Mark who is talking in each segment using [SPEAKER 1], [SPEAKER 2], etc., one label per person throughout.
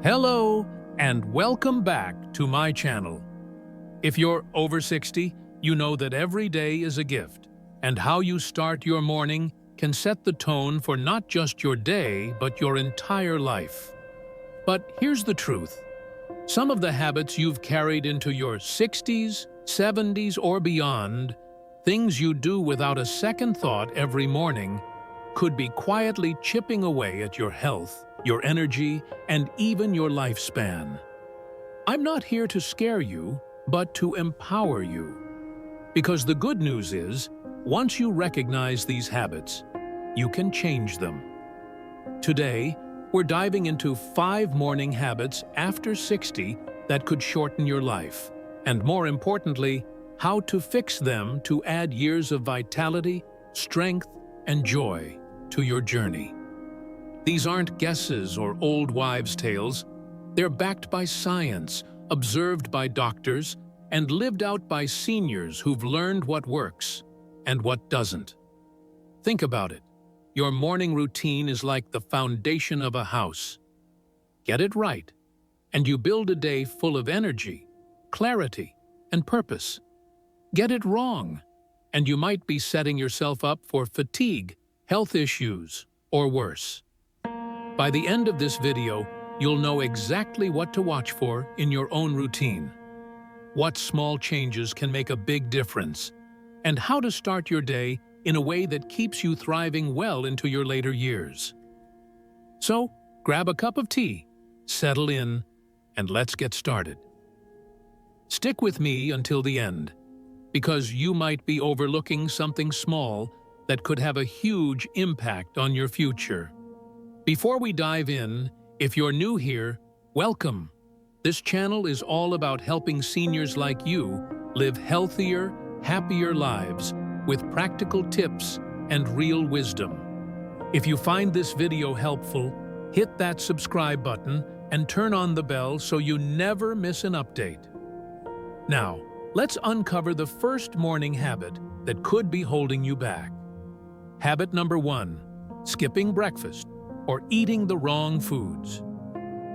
[SPEAKER 1] Hello, and welcome back to my channel. If you're over 60, you know that every day is a gift, and how you start your morning can set the tone for not just your day, but your entire life. But here's the truth. Some of the habits you've carried into your 60s, 70s, or beyond, things you do without a second thought every morning, could be quietly chipping away at your health, your energy, and even your lifespan. I'm not here to scare you, but to empower you. Because the good news is, once you recognize these habits, you can change them. Today, we're diving into 5 morning habits after 60 that could shorten your life, and more importantly, how to fix them to add years of vitality, strength, and joy to your journey. These aren't guesses or old wives' tales. They're backed by science, observed by doctors, and lived out by seniors who've learned what works and what doesn't. Think about it. Your morning routine is like the foundation of a house. Get it right, and you build a day full of energy, clarity, and purpose. Get it wrong, and you might be setting yourself up for fatigue, health issues, or worse. By the end of this video, you'll know exactly what to watch for in your own routine, what small changes can make a big difference, and how to start your day in a way that keeps you thriving well into your later years. So, grab a cup of tea, settle in, and let's get started. Stick with me until the end, because you might be overlooking something small that could have a huge impact on your future. Before we dive in, if you're new here, welcome. This channel is all about helping seniors like you live healthier, happier lives with practical tips and real wisdom. If you find this video helpful, hit that subscribe button and turn on the bell so you never miss an update. Now, let's uncover the first morning habit that could be holding you back. Habit number 1, skipping breakfast or eating the wrong foods.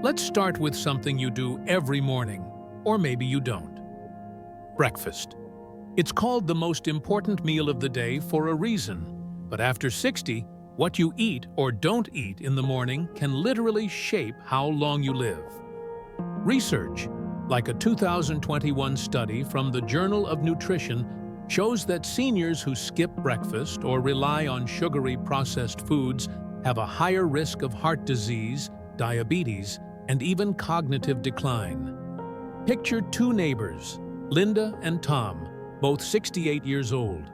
[SPEAKER 1] Let's start with something you do every morning, or maybe you don't. Breakfast. It's called the most important meal of the day for a reason, but after 60, what you eat or don't eat in the morning can literally shape how long you live. Research, like a 2021 study from the Journal of Nutrition, shows that seniors who skip breakfast or rely on sugary processed foods have a higher risk of heart disease, diabetes, and even cognitive decline. Picture 2 neighbors, Linda and Tom, both 68 years old.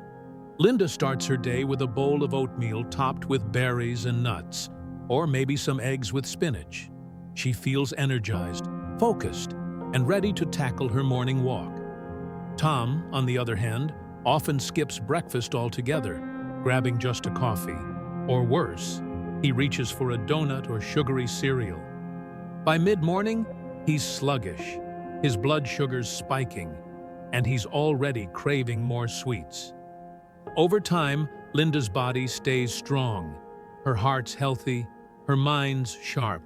[SPEAKER 1] Linda starts her day with a bowl of oatmeal topped with berries and nuts, or maybe some eggs with spinach. She feels energized, focused, and ready to tackle her morning walk. Tom, on the other hand, often skips breakfast altogether, grabbing just a coffee. Or worse, he reaches for a donut or sugary cereal. By mid-morning, he's sluggish, his blood sugar's spiking, and he's already craving more sweets. Over time, Linda's body stays strong, her heart's healthy, her mind's sharp.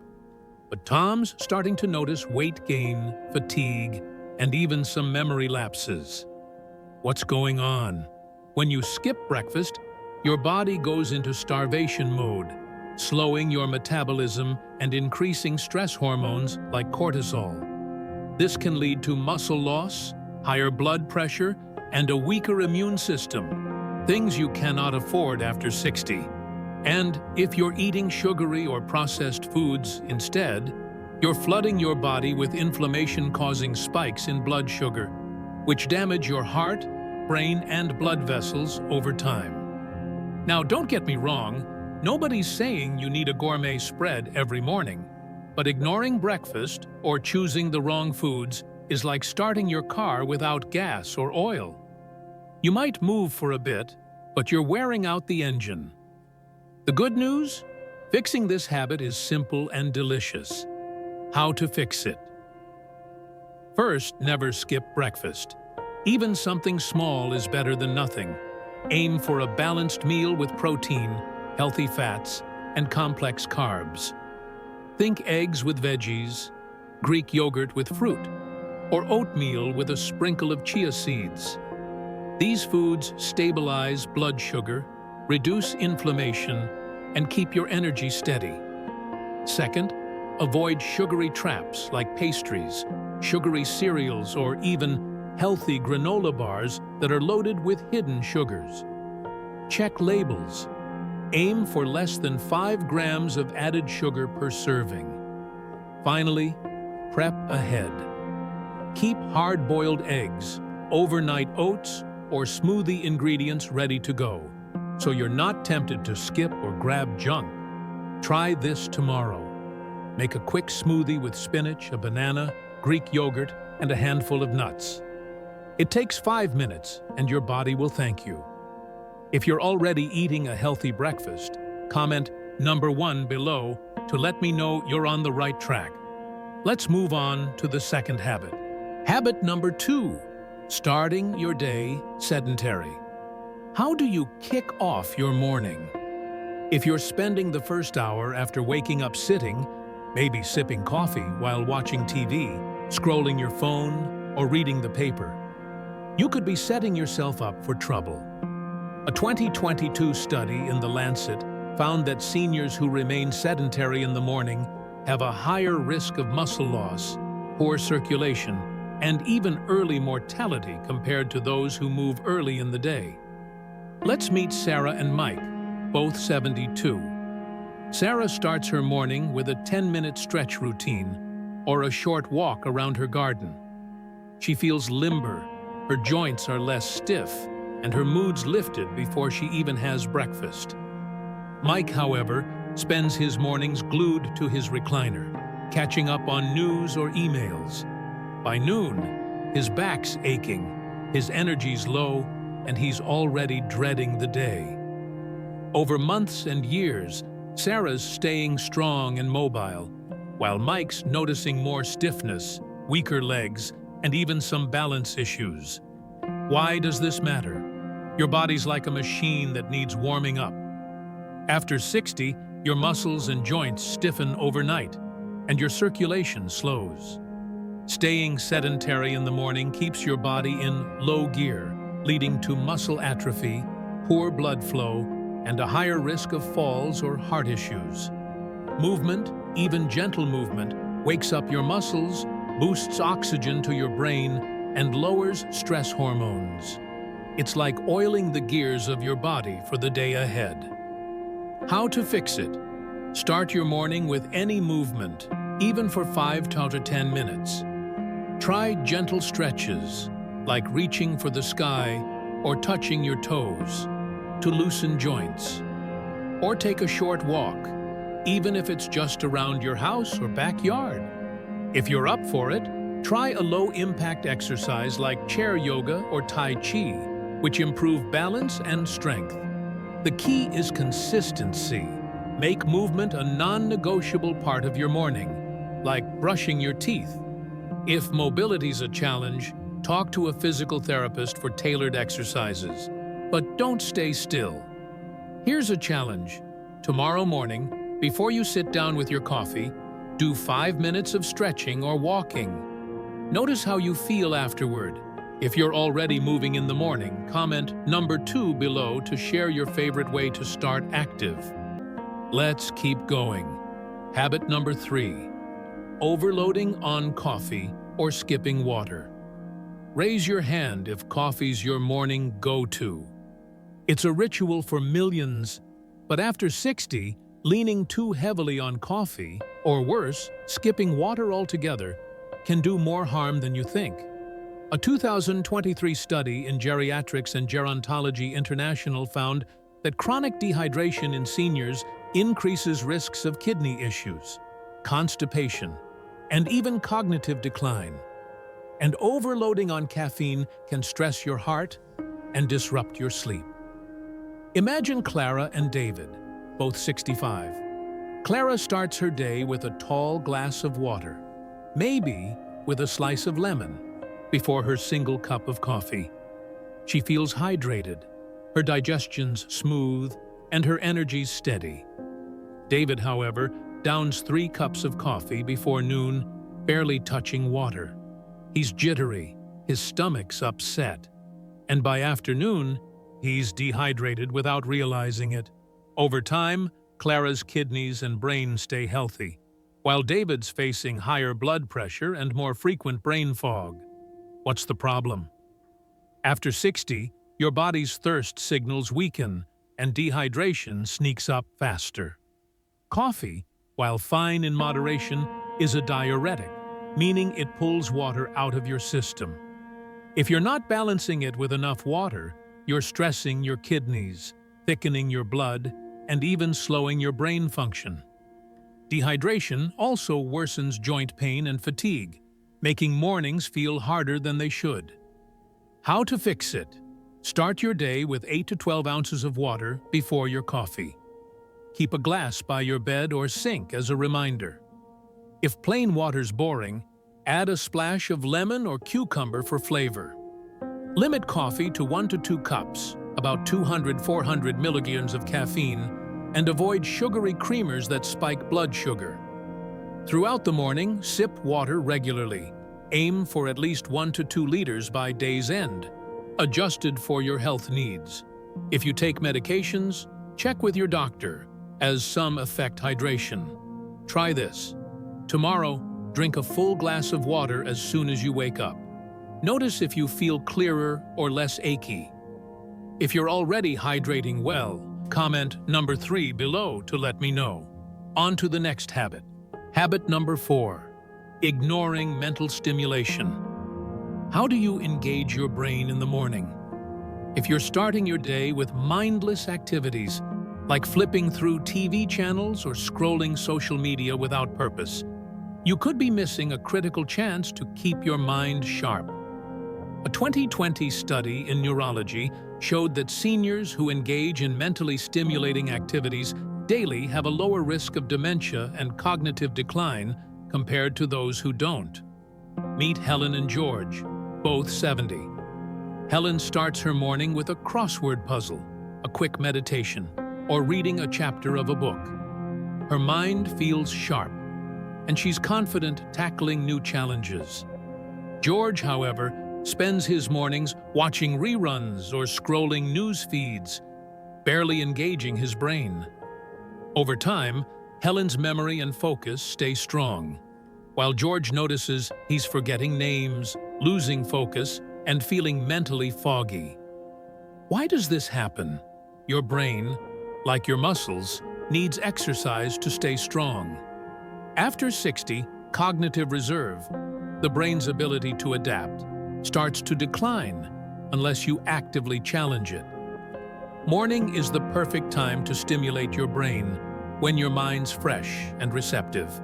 [SPEAKER 1] But Tom's starting to notice weight gain, fatigue, and even some memory lapses. What's going on? When you skip breakfast, your body goes into starvation mode, slowing your metabolism and increasing stress hormones like cortisol. This can lead to muscle loss, higher blood pressure, and a weaker immune system, things you cannot afford after 60. And if you're eating sugary or processed foods instead, you're flooding your body with inflammation-causing spikes in blood sugar, which damage your heart, brain, and blood vessels over time. Now, don't get me wrong, nobody's saying you need a gourmet spread every morning, but ignoring breakfast or choosing the wrong foods is like starting your car without gas or oil. You might move for a bit, but you're wearing out the engine. The good news? Fixing this habit is simple and delicious. How to fix it? First, never skip breakfast. Even something small is better than nothing. Aim for a balanced meal with protein, healthy fats, and complex carbs. Think eggs with veggies, Greek yogurt with fruit, or oatmeal with a sprinkle of chia seeds. These foods stabilize blood sugar, reduce inflammation, and keep your energy steady. Second, avoid sugary traps like pastries, sugary cereals, or even healthy granola bars that are loaded with hidden sugars. Check labels. Aim for less than 5 grams of added sugar per serving. Finally, prep ahead. Keep hard-boiled eggs, overnight oats, or smoothie ingredients ready to go, so you're not tempted to skip or grab junk. Try this tomorrow. Make a quick smoothie with spinach, a banana, Greek yogurt, and a handful of nuts. It takes 5 minutes, and your body will thank you. If you're already eating a healthy breakfast, comment number 1 below to let me know you're on the right track. Let's move on to the second habit. Habit number 2, starting your day sedentary. How do you kick off your morning? If you're spending the first hour after waking up sitting, maybe sipping coffee while watching TV, scrolling your phone, or reading the paper, you could be setting yourself up for trouble. A 2022 study in The Lancet found that seniors who remain sedentary in the morning have a higher risk of muscle loss, poor circulation, and even early mortality compared to those who move early in the day. Let's meet Sarah and Mike, both 72. Sarah starts her morning with a 10-minute stretch routine or a short walk around her garden. She feels limber, her joints are less stiff, and her mood's lifted before she even has breakfast. Mike, however, spends his mornings glued to his recliner, catching up on news or emails. By noon, his back's aching, his energy's low, and he's already dreading the day. Over months and years, Sarah's staying strong and mobile, while Mike's noticing more stiffness, weaker legs, and even some balance issues. Why does this matter? Your body's like a machine that needs warming up. After 60, your muscles and joints stiffen overnight, and your circulation slows. Staying sedentary in the morning keeps your body in low gear, leading to muscle atrophy, poor blood flow, and a higher risk of falls or heart issues. Movement, even gentle movement, wakes up your muscles, boosts oxygen to your brain, and lowers stress hormones. It's like oiling the gears of your body for the day ahead. How to fix it? Start your morning with any movement, even for 5 to 10 minutes. Try gentle stretches, like reaching for the sky or touching your toes, to loosen joints. Or take a short walk, even if it's just around your house or backyard. If you're up for it, try a low-impact exercise like chair yoga or Tai Chi, which improve balance and strength. The key is consistency. Make movement a non-negotiable part of your morning, like brushing your teeth. If mobility's a challenge, talk to a physical therapist for tailored exercises. But don't stay still. Here's a challenge. Tomorrow morning, before you sit down with your coffee, do 5 minutes of stretching or walking. Notice how you feel afterward. If you're already moving in the morning, comment number 2 below to share your favorite way to start active. Let's keep going. Habit number 3, overloading on coffee or skipping water. Raise your hand if coffee's your morning go-to. It's a ritual for millions, but after 60, leaning too heavily on coffee, or worse, skipping water altogether, can do more harm than you think. A 2023 study in Geriatrics and Gerontology International found that chronic dehydration in seniors increases risks of kidney issues, constipation, and even cognitive decline. And overloading on caffeine can stress your heart and disrupt your sleep. Imagine Clara and David, both 65. Clara starts her day with a tall glass of water, maybe with a slice of lemon, before her single cup of coffee. She feels hydrated, her digestion's smooth, and her energy's steady. David, however, downs 3 cups of coffee before noon, barely touching water. He's jittery, his stomach's upset, and by afternoon, he's dehydrated without realizing it. Over time, Clara's kidneys and brain stay healthy, while David's facing higher blood pressure and more frequent brain fog. What's the problem? After 60, your body's thirst signals weaken and dehydration sneaks up faster. Coffee, while fine in moderation, is a diuretic, meaning it pulls water out of your system. If you're not balancing it with enough water, you're stressing your kidneys, thickening your blood, and even slowing your brain function. Dehydration also worsens joint pain and fatigue, making mornings feel harder than they should. How to fix it? Start your day with 8 to 12 ounces of water before your coffee. Keep a glass by your bed or sink as a reminder. If plain water's boring, add a splash of lemon or cucumber for flavor. Limit coffee to 1 to 2 cups, about 200–400 milligrams of caffeine, and avoid sugary creamers that spike blood sugar. Throughout the morning, sip water regularly. Aim for at least 1 to 2 liters by day's end, adjusted for your health needs. If you take medications, check with your doctor, as some affect hydration. Try this. Tomorrow, drink a full glass of water as soon as you wake up. Notice if you feel clearer or less achy. If you're already hydrating well, comment number 3 below to let me know. On to the next habit. Habit number 4. Ignoring mental stimulation. How do you engage your brain in the morning? If you're starting your day with mindless activities, like flipping through TV channels or scrolling social media without purpose, you could be missing a critical chance to keep your mind sharp. A 2020 study in neurology showed that seniors who engage in mentally stimulating activities daily have a lower risk of dementia and cognitive decline compared to those who don't. Meet Helen and George, both 70. Helen starts her morning with a crossword puzzle, a quick meditation, or reading a chapter of a book. Her mind feels sharp, and she's confident tackling new challenges. George, however, spends his mornings watching reruns or scrolling news feeds, barely engaging his brain. Over time, Helen's memory and focus stay strong, while George notices he's forgetting names, losing focus, and feeling mentally foggy. Why does this happen? Your brain, like your muscles, needs exercise to stay strong. After 60, cognitive reserve, the brain's ability to adapt, starts to decline unless you actively challenge it. Morning is the perfect time to stimulate your brain when your mind's fresh and receptive.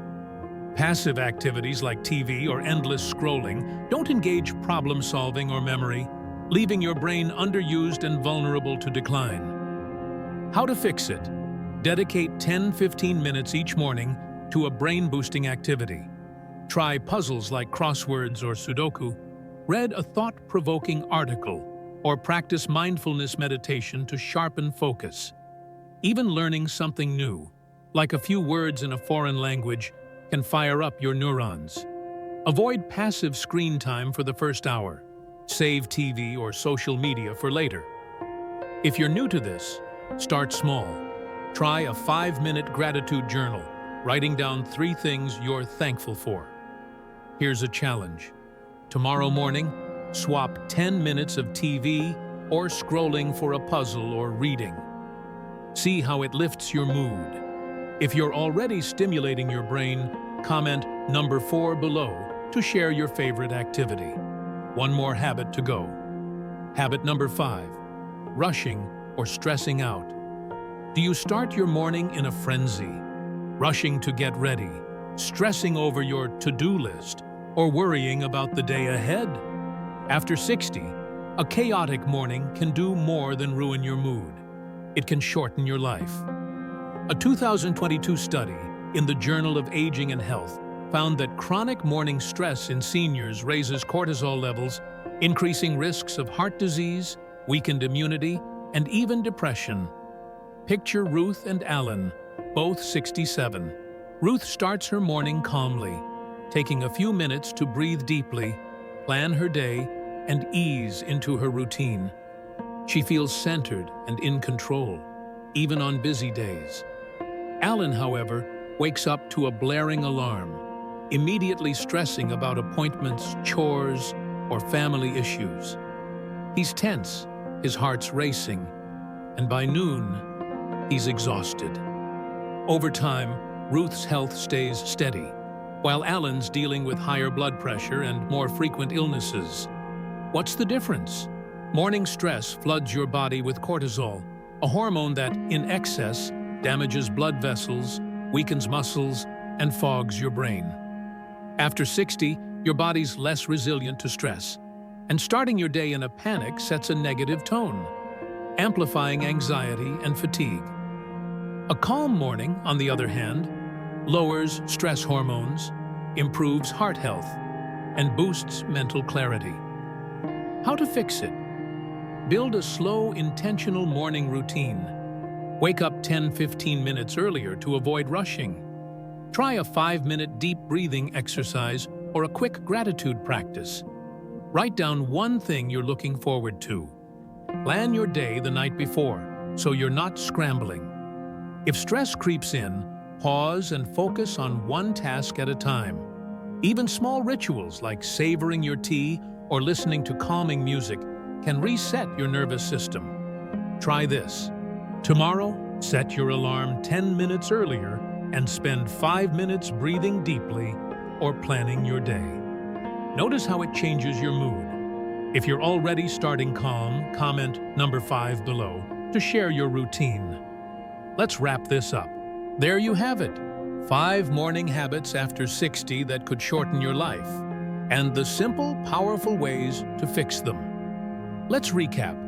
[SPEAKER 1] Passive activities like TV or endless scrolling don't engage problem-solving or memory, leaving your brain underused and vulnerable to decline. How to fix it? Dedicate 10–15 minutes each morning to a brain-boosting activity. Try puzzles like crosswords or Sudoku, read a thought-provoking article, or practice mindfulness meditation to sharpen focus. Even learning something new, like a few words in a foreign language, can fire up your neurons. Avoid passive screen time for the first hour. Save TV or social media for later. If you're new to this, start small. Try a 5-minute gratitude journal, writing down 3 things you're thankful for. Here's a challenge. Tomorrow morning, swap 10 minutes of TV or scrolling for a puzzle or reading. See how it lifts your mood. If you're already stimulating your brain, comment number 4 below to share your favorite activity. One more habit to go. Habit number 5, rushing or stressing out. Do you start your morning in a frenzy, rushing to get ready, stressing over your to-do list, or worrying about the day ahead? After 60, a chaotic morning can do more than ruin your mood. It can shorten your life. A 2022 study in the Journal of Aging and Health found that chronic morning stress in seniors raises cortisol levels, increasing risks of heart disease, weakened immunity, and even depression. Picture Ruth and Alan, both 67. Ruth starts her morning calmly, taking a few minutes to breathe deeply, plan her day, and ease into her routine. She feels centered and in control, even on busy days. Alan, however, wakes up to a blaring alarm, immediately stressing about appointments, chores, or family issues. He's tense, his heart's racing, and by noon, he's exhausted. Over time, Ruth's health stays steady, while Alan's dealing with higher blood pressure and more frequent illnesses. What's the difference? Morning stress floods your body with cortisol, a hormone that, in excess, damages blood vessels, weakens muscles, and fogs your brain. After 60, your body's less resilient to stress, and starting your day in a panic sets a negative tone, amplifying anxiety and fatigue. A calm morning, on the other hand, lowers stress hormones, improves heart health, and boosts mental clarity. How to fix it? Build a slow, intentional morning routine. Wake up 10-15 minutes earlier to avoid rushing. Try a 5-minute deep breathing exercise or a quick gratitude practice. Write down one thing you're looking forward to. Plan your day the night before, so you're not scrambling. If stress creeps in, pause and focus on one task at a time. Even small rituals like savoring your tea or listening to calming music can reset your nervous system. Try this. Tomorrow, set your alarm 10 minutes earlier and spend 5 minutes breathing deeply or planning your day. Notice how it changes your mood. If you're already starting calm, comment number 5 below to share your routine. Let's wrap this up. There you have it. 5 morning habits after 60 that could shorten your life, and the simple, powerful ways to fix them. Let's recap.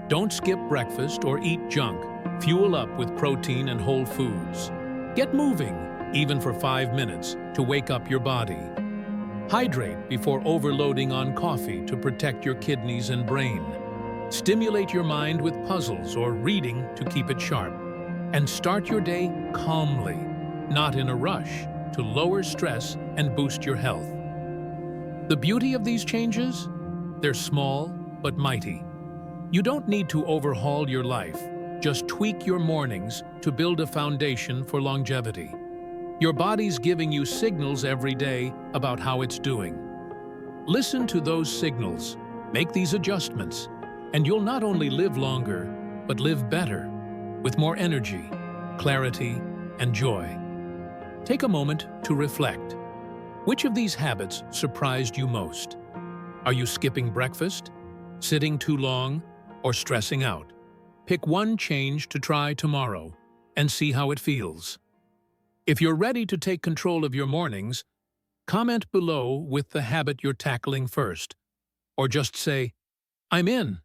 [SPEAKER 1] Don't skip breakfast or eat junk. Fuel up with protein and whole foods. Get moving, even for 5 minutes, to wake up your body. Hydrate before overloading on coffee to protect your kidneys and brain. Stimulate your mind with puzzles or reading to keep it sharp. And start your day calmly, not in a rush, to lower stress and boost your health. The beauty of these changes? They're small but mighty. You don't need to overhaul your life. Just tweak your mornings to build a foundation for longevity. Your body's giving you signals every day about how it's doing. Listen to those signals, make these adjustments, and you'll not only live longer, but live better, with more energy, clarity, and joy. Take a moment to reflect. Which of these habits surprised you most? Are you skipping breakfast, sitting too long, or stressing out? Pick one change to try tomorrow and see how it feels. If you're ready to take control of your mornings, comment below with the habit you're tackling first, or just say, "I'm in."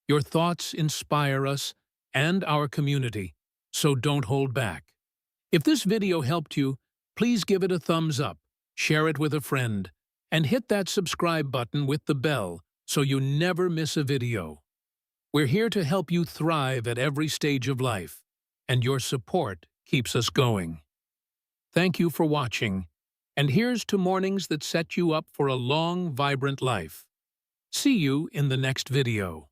[SPEAKER 1] Your thoughts inspire us and our community, so don't hold back. If this video helped you, please give it a thumbs up, share it with a friend, and hit that subscribe button with the bell so you never miss a video. We're here to help you thrive at every stage of life, and your support keeps us going. Thank you for watching, and here's to mornings that set you up for a long, vibrant life. See you in the next video.